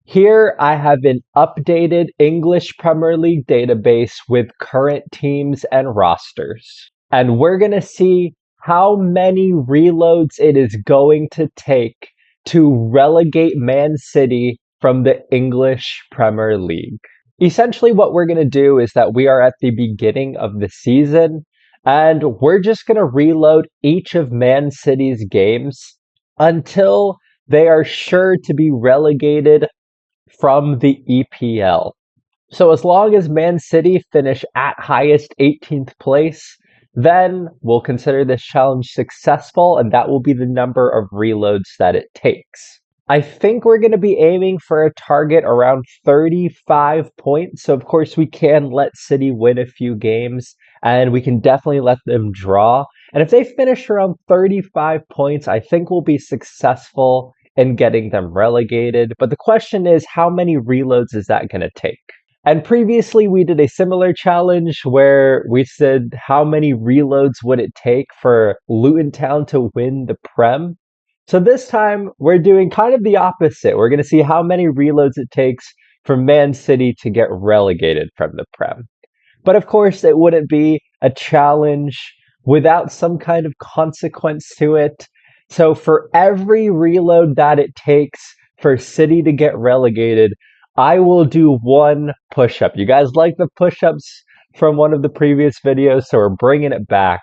Here I have an updated English Premier League database with current teams and rosters. And we're going to see how many reloads it is going to take to relegate Man City from the English Premier League. Essentially, what we're going to do is that we are at the beginning of the season, and we're just going to reload each of Man City's games until they are sure to be relegated from the EPL. So as long as Man City finish at highest 18th place, then we'll consider this challenge successful, and that will be the number of reloads that it takes. I think we're going to be aiming for a target around 35 points. So of course we can let City win a few games, and we can definitely let them draw. And if they finish around 35 points, I think we'll be successful in getting them relegated. But the question is, how many reloads is that going to take? And previously we did a similar challenge where we said how many reloads would it take for Luton Town to win the Prem. So this time we're doing kind of the opposite. We're going to see how many reloads it takes for Man City to get relegated from the Prem. But of course it wouldn't be a challenge without some kind of consequence to it. So for every reload that it takes for City to get relegated, I will do one push-up. You guys like the push-ups from one of the previous videos, so we're bringing it back.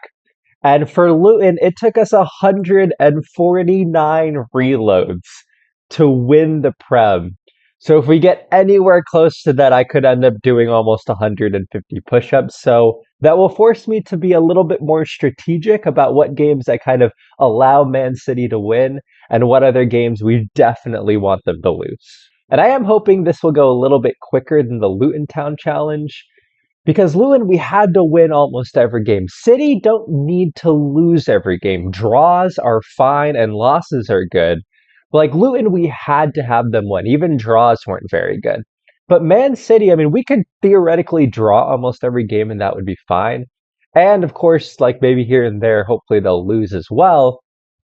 And for Luton, it took us 149 reloads to win the Prem. So if we get anywhere close to that, I could end up doing almost 150 push-ups. So that will force me to be a little bit more strategic about what games I kind of allow Man City to win and what other games we definitely want them to lose. And I am hoping this will go a little bit quicker than the Luton Town challenge, because Luton, we had to win almost every game. City don't need to lose every game. Draws are fine and losses are good. Like Luton, we had to have them win. Even draws weren't very good. But Man City, I mean, we could theoretically draw almost every game and that would be fine. And of course, like maybe here and there, hopefully they'll lose as well.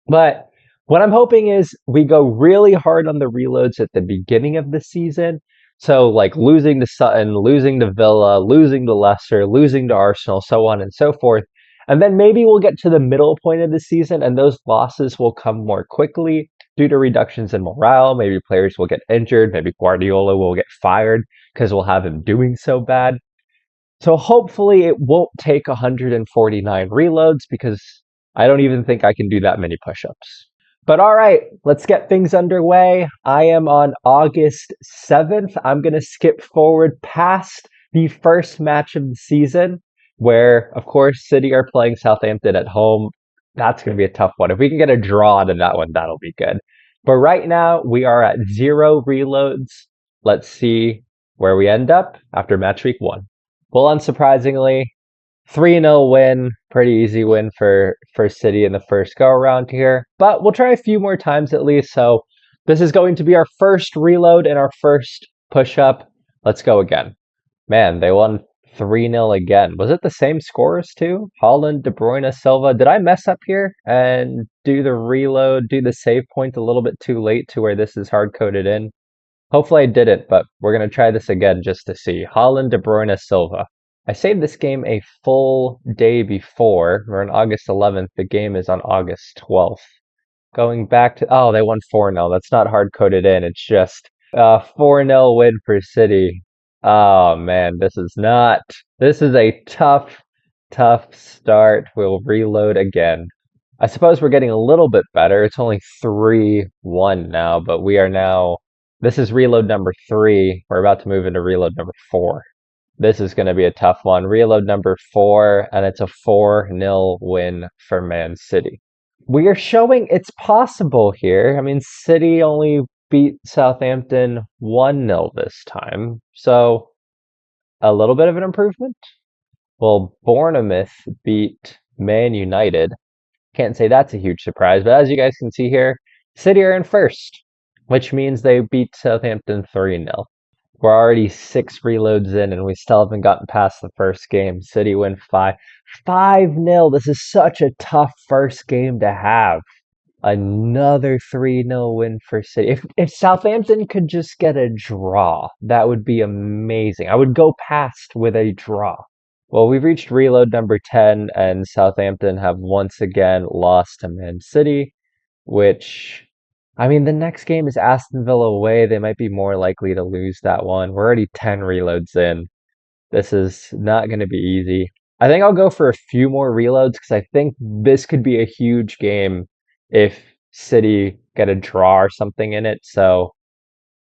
But what I'm hoping is we go really hard on the reloads at the beginning of the season. So like losing to Sutton, losing to Villa, losing to Leicester, losing to Arsenal, so on and so forth. And then maybe we'll get to the middle point of the season and those losses will come more quickly due to reductions in morale. Maybe players will get injured. Maybe Guardiola will get fired because we'll have him doing so bad. So hopefully it won't take 149 reloads, because I don't even think I can do that many push-ups. But all right, let's get things underway. I am on August 7th. I'm going to skip forward past the first match of the season, where, of course, City are playing Southampton at home. That's going to be a tough one. If we can get a draw out of that one, that'll be good. But right now, we are at 0 reloads. Let's see where we end up after match week 1. Well, unsurprisingly, 3-0 win. Pretty easy win for City in the first go-around here. But we'll try a few more times at least. So this is going to be our first reload and our first push-up. Let's go again. Man, they won 3-0 again. Was it the same scores too? Haaland, De Bruyne, Silva. Did I mess up here and do the reload, do the save point a little bit too late to where this is hard-coded in? Hopefully I didn't, but we're going to try this again just to see. Haaland, De Bruyne, Silva. I saved this game a full day before. We're on August 11th. The game is on August 12th. Going back to... Oh, they won 4-0. That's not hard-coded in. It's just a 4-0 win for City. Oh, man. This is not... This is a tough start. We'll reload again. I suppose we're getting a little bit better. It's only 3-1 now, but we are now... This is reload number 3. We're about to move into reload number 4. This is going to be a tough one. Reload number 4, and it's a 4-0 win for Man City. We are showing it's possible here. I mean, City only beat Southampton 1-0 this time, so a little bit of an improvement. Well, Bournemouth beat Man United. Can't say that's a huge surprise, but as you guys can see here, City are in first, which means they beat Southampton 3-0. We're already 6 reloads in, and we still haven't gotten past the first game. City win 5-0. This is such a tough first game to have. Another 3-0 win for City. If Southampton could just get a draw, that would be amazing. I would go past with a draw. Well, we've reached reload number 10, and Southampton have once again lost to Man City, which, I mean, the next game is Aston Villa away. They might be more likely to lose that one. We're already 10 reloads in. This is not going to be easy. I think I'll go for a few more reloads because I think this could be a huge game if City get a draw or something in it. So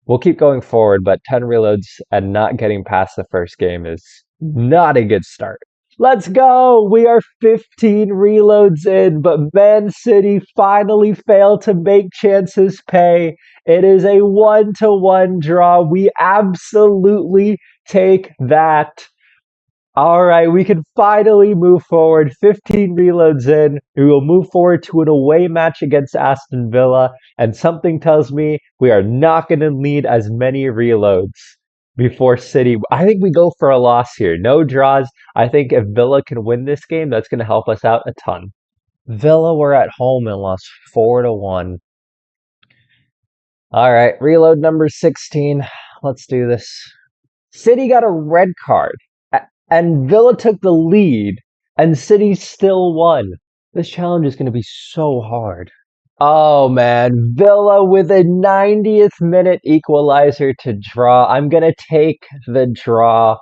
we'll keep going forward, but 10 reloads and not getting past the first game is not a good start. Let's go! We are 15 reloads in, but Man City finally failed to make chances pay. It is a 1-1 draw. We absolutely take that. All right, we can finally move forward. 15 reloads in. We will move forward to an away match against Aston Villa, and something tells me we are not going to need as many reloads before City. I think we go for a loss here. No draws. I think if Villa can win this game, that's going to help us out a ton. Villa were at home and lost 4-1. All right, reload number 16. Let's do this. City got a red card, and Villa took the lead, and City still won. This challenge is going to be so hard. Oh man, Villa with a 90th minute equalizer to draw. I'm going to take the draw.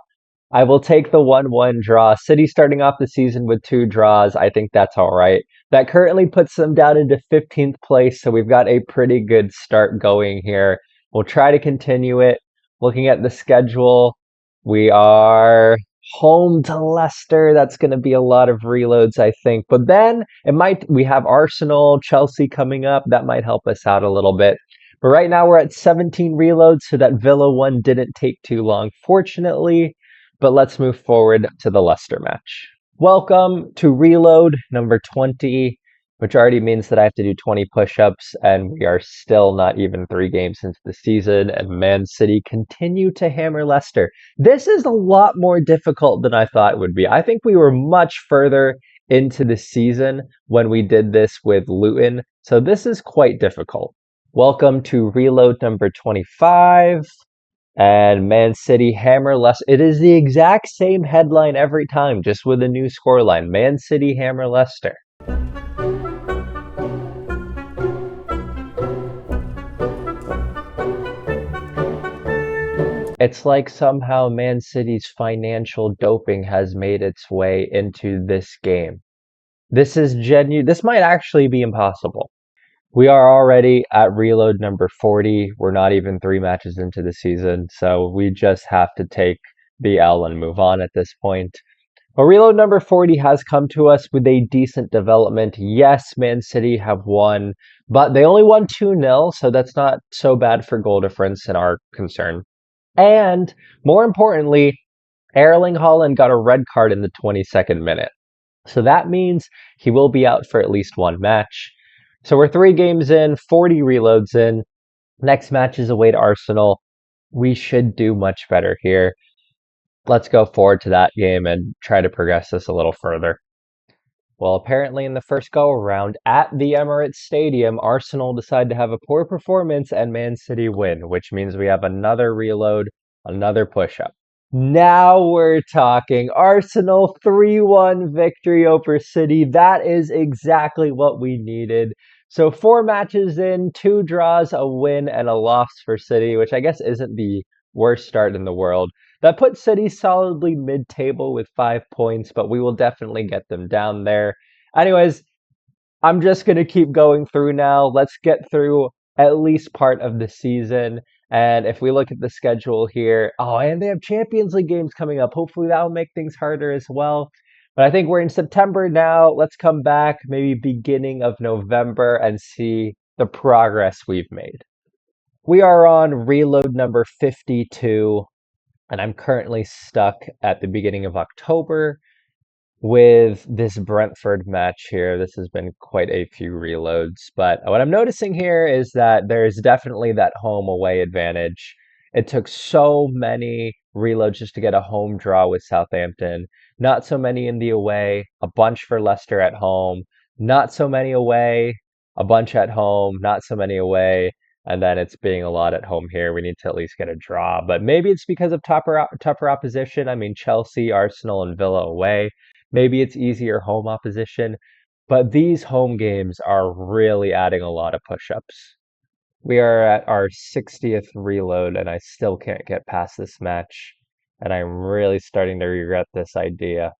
I will take the 1-1 draw. City starting off the season with 2 draws. I think that's all right. That currently puts them down into 15th place, so we've got a pretty good start going here. We'll try to continue it. Looking at the schedule, we are home to Leicester. That's going to be a lot of reloads, I think. But then we have Arsenal, Chelsea coming up. That might help us out a little bit. But right now we're at 17 reloads, so that Villa one didn't take too long, fortunately. But let's move forward to the Leicester match. Welcome to reload number 20, which already means that I have to do 20 push-ups, and we are still not even 3 games into the season, and Man City continue to hammer Leicester. This is a lot more difficult than I thought it would be. I think we were much further into the season when we did this with Luton, so this is quite difficult. Welcome to reload number 25. And Man City hammer Leicester. It is the exact same headline every time, just with a new scoreline. Man City hammer Leicester. It's like somehow Man City's financial doping has made its way into this game. This is genuine. This might actually be impossible. We are already at reload number 40. We're not even 3 matches into the season, so we just have to take the L and move on at this point. But reload number 40 has come to us with a decent development. Yes, Man City have won, but they only won 2-0, so that's not so bad for goal difference in our concern. And more importantly, Erling Haaland got a red card in the 22nd minute. So that means he will be out for at least 1 match. So we're 3 games in, 40 reloads in. Next match is away to Arsenal. We should do much better here. Let's go forward to that game and try to progress this a little further. Well, apparently in the first go-around at the Emirates Stadium, Arsenal decide to have a poor performance and Man City win, which means we have another reload, another push-up. Now we're talking. Arsenal 3-1 victory over City. That is exactly what we needed. So 4 matches in, 2 draws, a win, and a loss for City, which I guess isn't the worst start in the world. That puts City solidly mid-table with 5 points, but we will definitely get them down there. Anyways, I'm just going to keep going through now. Let's get through at least part of the season. And if we look at the schedule here, and they have Champions League games coming up. Hopefully that will make things harder as well. But I think we're in September now. Let's come back maybe beginning of November and see the progress we've made. We are on reload number 52, and I'm currently stuck at the beginning of October with this Brentford match here. This has been quite a few reloads, but what I'm noticing here is that there's definitely that home away advantage. It took so many reloads just to get a home draw with Southampton. Not so many in the away, a bunch for Leicester at home, not so many away, a bunch at home, not so many away, and then it's being a lot at home here. We need to at least get a draw, but maybe it's because of tougher opposition. I mean, Chelsea, Arsenal, and Villa away. Maybe it's easier home opposition, but these home games are really adding a lot of push-ups. We are at our 60th reload, and I still can't get past this match, and I'm really starting to regret this idea.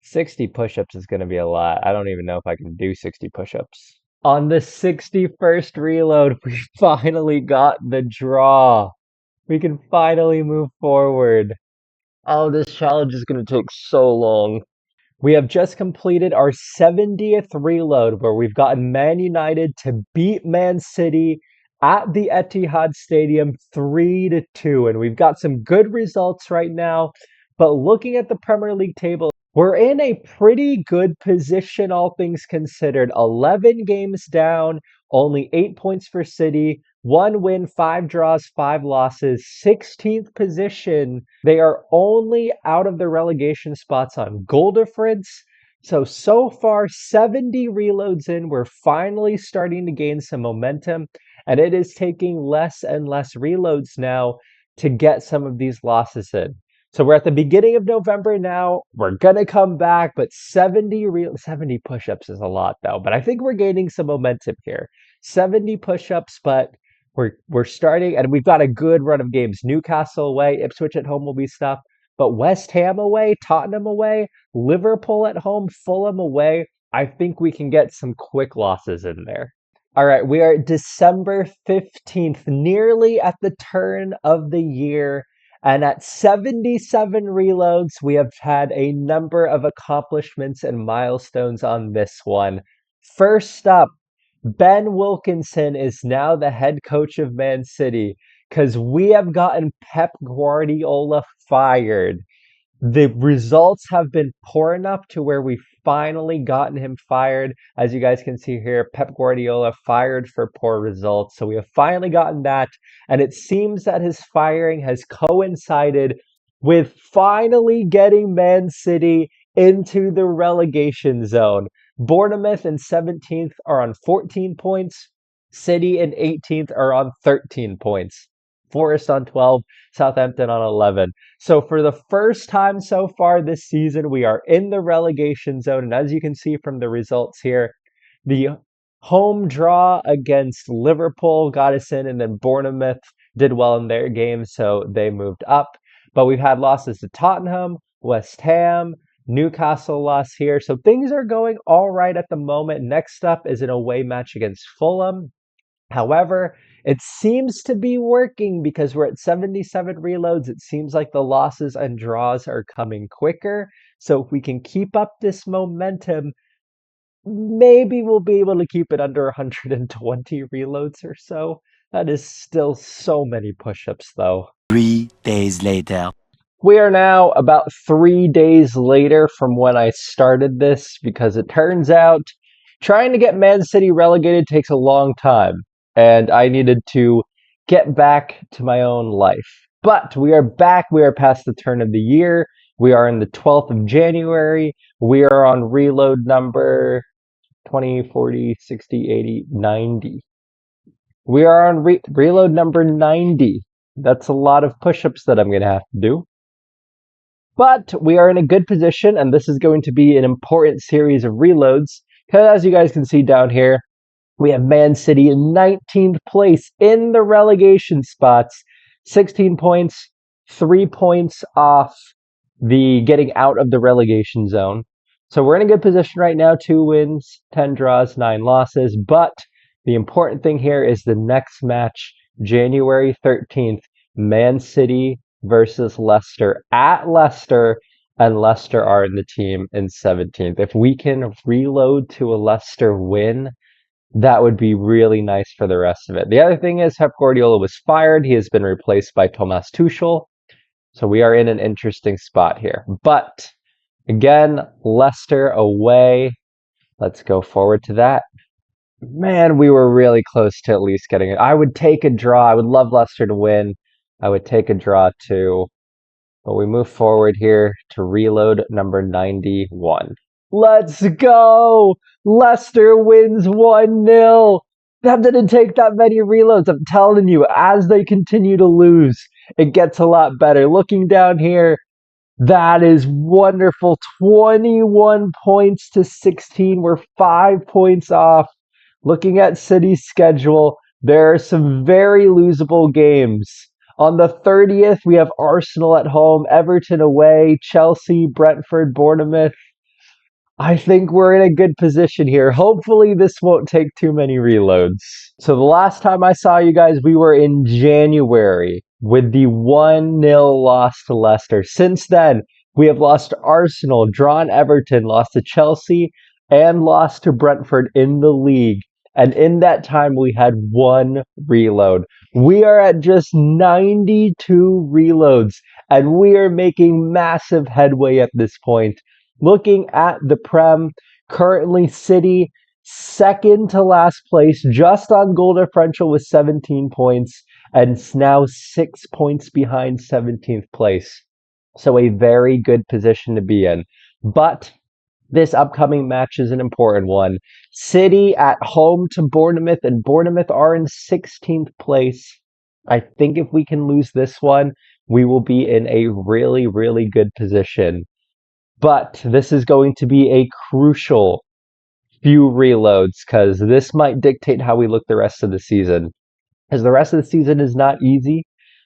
60 push-ups is going to be a lot. I don't even know if I can do 60 push-ups. On the 61st reload, we finally got the draw. We can finally move forward. Oh, this challenge is going to take so long. We have just completed our 70th reload where we've gotten Man United to beat Man City at the Etihad Stadium 3-2. And we've got some good results right now. But looking at the Premier League table, we're in a pretty good position, all things considered. 11 games down, only 8 points for City, 1 win, 5 draws, 5 losses, 16th position. They are only out of the relegation spots on goal difference. So far, 70 reloads in, we're finally starting to gain some momentum, and it is taking less and less reloads now to get some of these losses in. So we're at the beginning of November now. We're gonna come back, but 70 push-ups is a lot though. But I think we're gaining some momentum here. 70 push-ups, but we're starting, and we've got a good run of games. Newcastle away, Ipswich at home will be tough, but West Ham away, Tottenham away, Liverpool at home, Fulham away. I think we can get some quick losses in there. All right, we are December 15th, nearly at the turn of the year. And at 77 reloads, we have had a number of accomplishments and milestones on this one. First up, Ben Wilkinson is now the head coach of Man City because we have gotten Pep Guardiola fired. The results have been poor enough to where we've finally gotten him fired. As you guys can see here, Pep Guardiola fired for poor results. So we have finally gotten that. And it seems that his firing has coincided with finally getting Man City into the relegation zone. Bournemouth in 17th are on 14 points. City in 18th are on 13 points. Forest on 12, Southampton on 11. So for the first time so far this season, we are in the relegation zone. And as you can see from the results here, the home draw against Liverpool got us in, and then Bournemouth did well in their game, so they moved up. But we've had losses to Tottenham, West Ham, Newcastle lost here. So things are going all right at the moment. Next up is an away match against Fulham. However, it seems to be working because we're at 77 reloads. It seems like the losses and draws are coming quicker. So if we can keep up this momentum, maybe we'll be able to keep it under 120 reloads or so. That is still so many push-ups though. 3 days later. We are now about 3 days later from when I started this because it turns out trying to get Man City relegated takes a long time, and I needed to get back to my own life. But we are back. We are past the turn of the year. We are in the 12th of January. We are on reload number 20, 40, 60, 80, 90. We are on reload number 90. That's a lot of push-ups that I'm going to have to do. But we are in a good position, and this is going to be an important series of reloads. Because as you guys can see down here, we have Man City in 19th place in the relegation spots. 16 points, 3 points off the getting out of the relegation zone. So we're in a good position right now. 2 wins, 10 draws, 9 losses. But the important thing here is the next match, January 13th, Man City versus Leicester at Leicester, and Leicester are in the team in 17th. If we can reload to a Leicester win, that would be really nice for the rest of it. The other thing is Pep Guardiola was fired. He has been replaced by Thomas Tuchel. So we are in an interesting spot here. But again, Leicester away. Let's go forward to that. Man, we were really close to at least getting it. I would take a draw. I would love Leicester to win. I would take a draw too. But we move forward here to reload number 91. Let's go! Leicester wins 1-0. That didn't take that many reloads. I'm telling you, as they continue to lose, it gets a lot better. Looking down here, that is wonderful. 21 points to 16. We're 5 points off. Looking at City's schedule, there are some very losable games. On the 30th, we have Arsenal at home, Everton away, Chelsea, Brentford, Bournemouth. I think we're in a good position here. Hopefully, this won't take too many reloads. So, the last time I saw you guys, we were in January with the 1-0 loss to Leicester. Since then, we have lost to Arsenal, drawn Everton, lost to Chelsea, and lost to Brentford in the league. And in that time, we had one reload. We are at just 92 reloads, and we are making massive headway at this point. Looking at the Prem, currently City second to last place, just on goal differential with 17 points, and now 6 points behind 17th place. So a very good position to be in. But this upcoming match is an important one. City at home to Bournemouth, and Bournemouth are in 16th place. I think if we can lose this one, we will be in a really, really good position. But this is going to be a crucial few reloads because this might dictate how we look the rest of the season. As the rest of the season is not easy,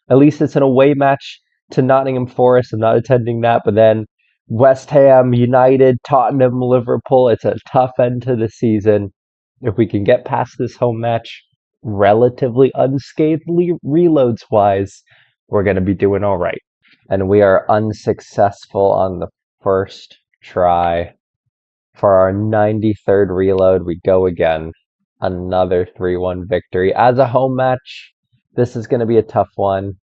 at least it's an away match to Nottingham Forest. I'm not attending that, but then West Ham, United, Tottenham, Liverpool. It's a tough end to the season. If we can get past this home match relatively unscathed reloads wise, we're going to be doing all right. And we are unsuccessful on the first try. For our 93rd reload, we go again. Another 3-1 victory. As a home match, this is going to be a tough one.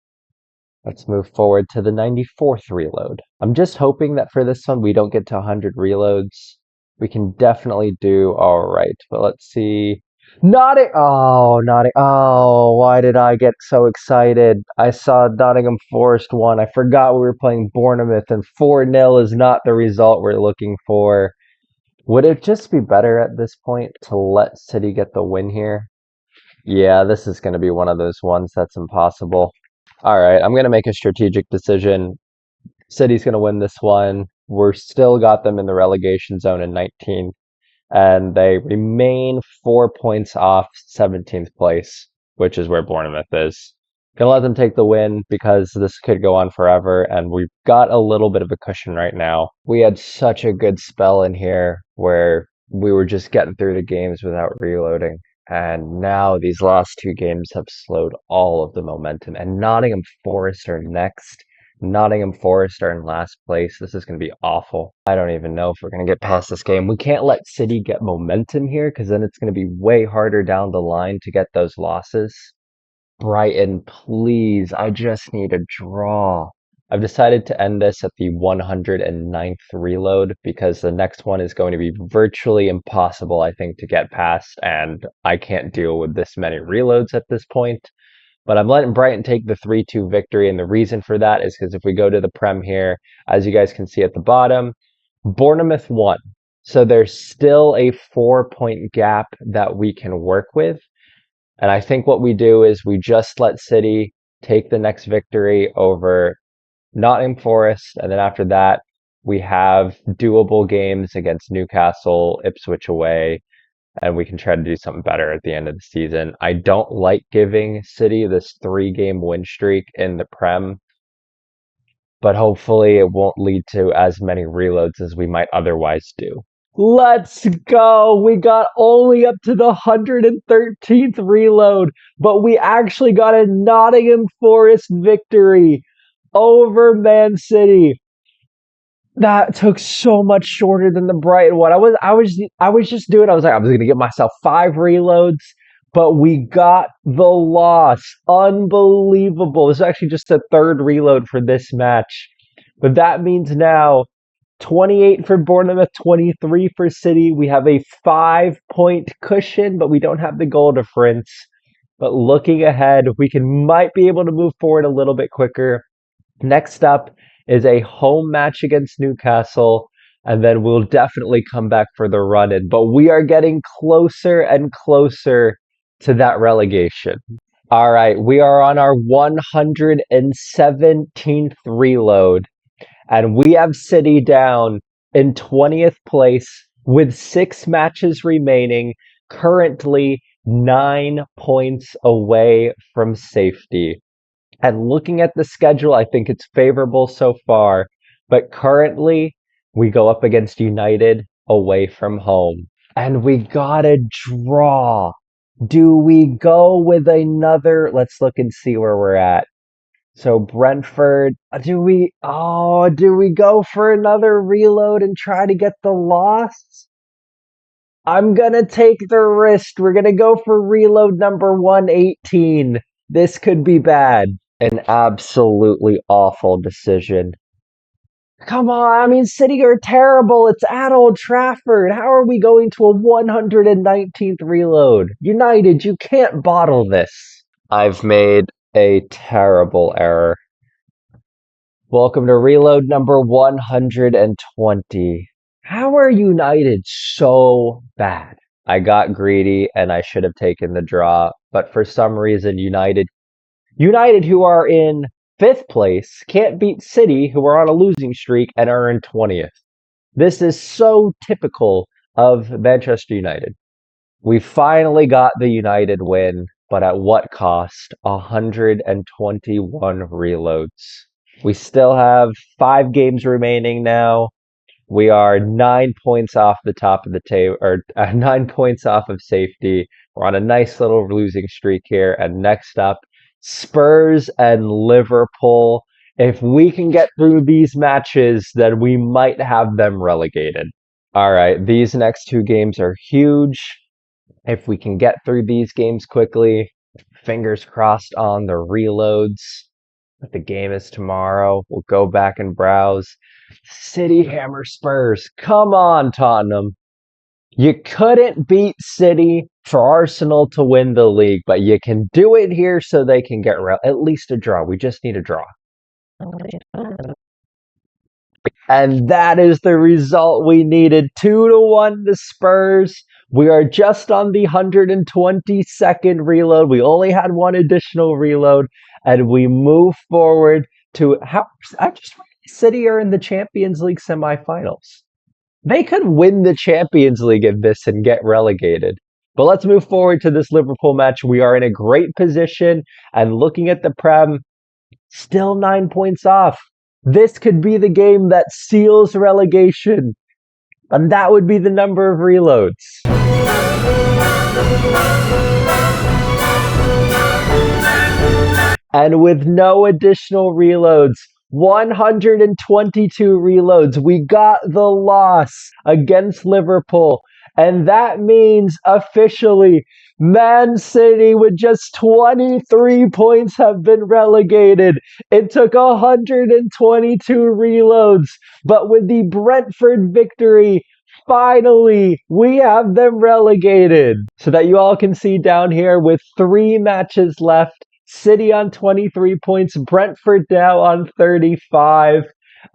Let's move forward to the 94th reload. I'm just hoping that for this one, we don't get to 100 reloads. We can definitely do all right. But let's see. Oh, why did I get so excited? I saw Nottingham Forest won. I forgot we were playing Bournemouth, and 4-0 is not the result we're looking for. Would it just be better at this point to let City get the win here? Yeah, this is going to be one of those ones that's impossible. All right, I'm going to make a strategic decision. City's going to win this one. We're still got them in the relegation zone in 19th, and they remain 4 points off 17th place, which is where Bournemouth is. Gonna let them take the win because this could go on forever, and we've got a little bit of a cushion right now. We had such a good spell in here where we were just getting through the games without reloading. And now these last two games have slowed all of the momentum. And Nottingham Forest are next. Nottingham Forest are in last place. This is going to be awful. I don't even know if we're going to get past this game. We can't let City get momentum here because then it's going to be way harder down the line to get those losses. Brighton, please. I just need a draw. I've decided to end this at the 109th reload because the next one is going to be virtually impossible, I think, to get past, and I can't deal with this many reloads at this point. But I'm letting Brighton take the 3-2 victory, and the reason for that is because if we go to the Prem here, as you guys can see at the bottom, Bournemouth won. So there's still a 4-point gap that we can work with. And I think what we do is we just let City take the next victory over Nottingham Forest, and then after that, we have doable games against Newcastle, Ipswich away, and we can try to do something better at the end of the season. I don't like giving City this 3-game win streak in the Prem, but hopefully it won't lead to as many reloads as we might otherwise do. Let's go! We got only up to the 113th reload, but we actually got a Nottingham Forest victory over Man City. That took so much shorter than the Brighton one. I was just doing. I was gonna get myself 5 reloads, but we got the loss. Unbelievable. This is actually just the 3rd reload for this match, but that means now 28 for Bournemouth, 23 for City. We have a 5-point cushion, but we don't have the goal difference. But looking ahead, we might be able to move forward a little bit quicker. Next up is a home match against Newcastle. and then we'll definitely come back for the run in. But we are getting closer and closer to that relegation. All right, we are on our 117th reload, and we have City down in 20th place with 6 matches remaining, currently 9 points away from safety. And looking at the schedule, I think it's favorable so far. But currently, we go up against United away from home. And we gotta draw. Do we go with another? Let's look and see where we're at. So Brentford, do we go for another reload and try to get the loss? I'm gonna take the risk. We're gonna go for reload number 118. This could be bad. An absolutely awful decision. Come on, I mean, City are terrible. It's at Old Trafford. How are we going to a 119th reload? United, you can't bottle this. I've made a terrible error. Welcome to reload number 120. How are United so bad? I got greedy and I should have taken the draw, but for some reason, United, who are in 5th place, can't beat City, who are on a losing streak and are in 20th. This is so typical of Manchester United. We finally got the United win, but at what cost? 121 reloads. We still have 5 games remaining now. We are 9 points off the top of the table, or 9 points off of safety. We're on a nice little losing streak here. And next up, Spurs and Liverpool. If we can get through these matches, then we might have them relegated. All right, these next 2 games are huge. If we can get through these games quickly, fingers crossed on the reloads. But the game is tomorrow. We'll go back and browse. City hammer Spurs. Come on, Tottenham. You couldn't beat City for Arsenal to win the league, but you can do it here so they can get at least a draw. We just need a draw. And that is the result we needed. 2-1 to Spurs. We are just on the 122nd reload. We only had one additional reload, and we move forward to City are in the Champions League semifinals. They could win the Champions League in this and get relegated. But let's move forward to this Liverpool match. We are in a great position, and looking at the Prem, still 9 points off. This could be the game that seals relegation, and that would be the number of reloads. And with no additional reloads, 122 reloads, we got the loss against Liverpool. And that means officially Man City with just 23 points have been relegated. It took 122 reloads, but with the Brentford victory, finally we have them relegated. So that you all can see down here with 3 matches left, City on 23 points, Brentford now on 35,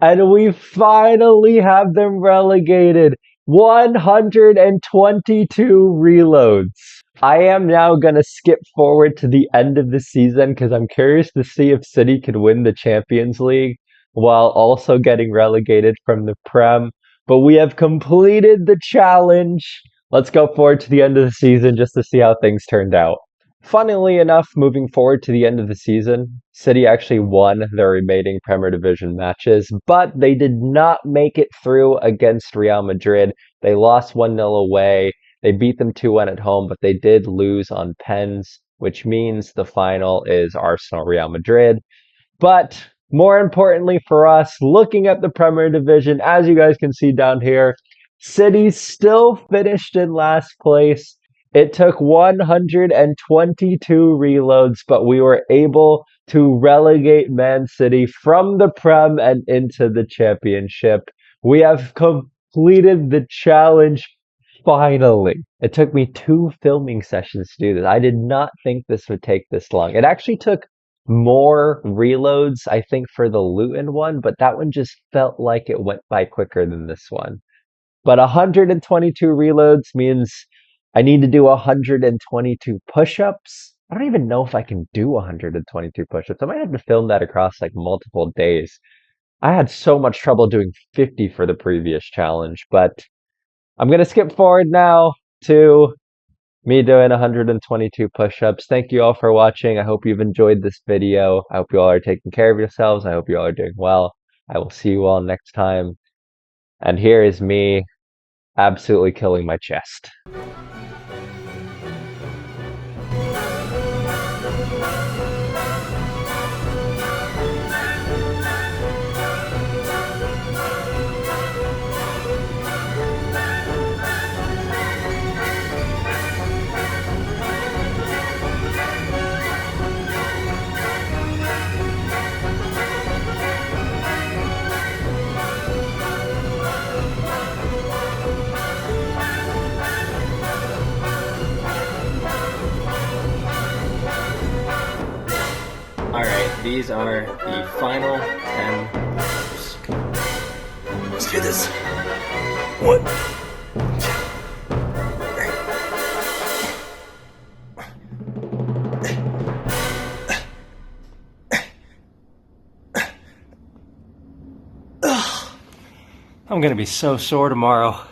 and we finally have them relegated. 122 reloads. I am now going to skip forward to the end of the season because I'm curious to see if City could win the Champions League while also getting relegated from the Prem. But we have completed the challenge. Let's go forward to the end of the season just to see how things turned out. Funnily enough, moving forward to the end of the season, City actually won their remaining Premier Division matches, but they did not make it through against Real Madrid. They lost 1-0 away. They beat them 2-1 at home, but they did lose on pens, which means the final is Arsenal-Real Madrid. But more importantly for us, looking at the Premier Division, as you guys can see down here, City still finished in last place. It took 122 reloads, but we were able to relegate Man City from the Prem and into the Championship. We have completed the challenge finally. It took me 2 filming sessions to do this. I did not think this would take this long. It actually took more reloads, I think, for the Luton one, but that one just felt like it went by quicker than this one. But 122 reloads means I need to do 122 push-ups. I don't even know if I can do 122 push-ups. I might have to film that across like multiple days. I had so much trouble doing 50 for the previous challenge, but I'm going to skip forward now to me doing 122 push-ups. Thank you all for watching. I hope you've enjoyed this video. I hope you all are taking care of yourselves. I hope you all are doing well. I will see you all next time. And here is me absolutely killing my chest. Alright, these are the final 10 push-ups. Let's do this. 1, 2. I'm gonna be so sore tomorrow.